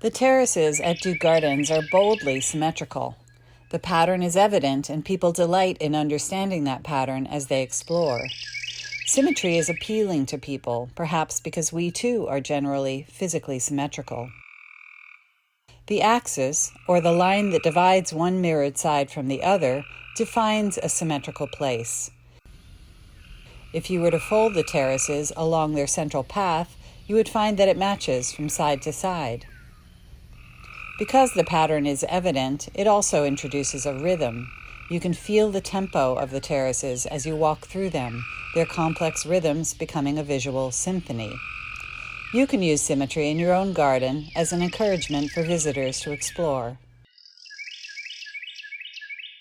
The terraces at Duke Gardens are boldly symmetrical. The pattern is evident, and people delight in understanding that pattern as they explore. Symmetry is appealing to people, perhaps because we too are generally physically symmetrical. The axis, or the line that divides one mirrored side from the other, defines a symmetrical place. If you were to fold the terraces along their central path, you would find that it matches from side to side. Because the pattern is evident, it also introduces a rhythm. You can feel the tempo of the terraces as you walk through them, their complex rhythms becoming a visual symphony. You can use symmetry in your own garden as an encouragement for visitors to explore.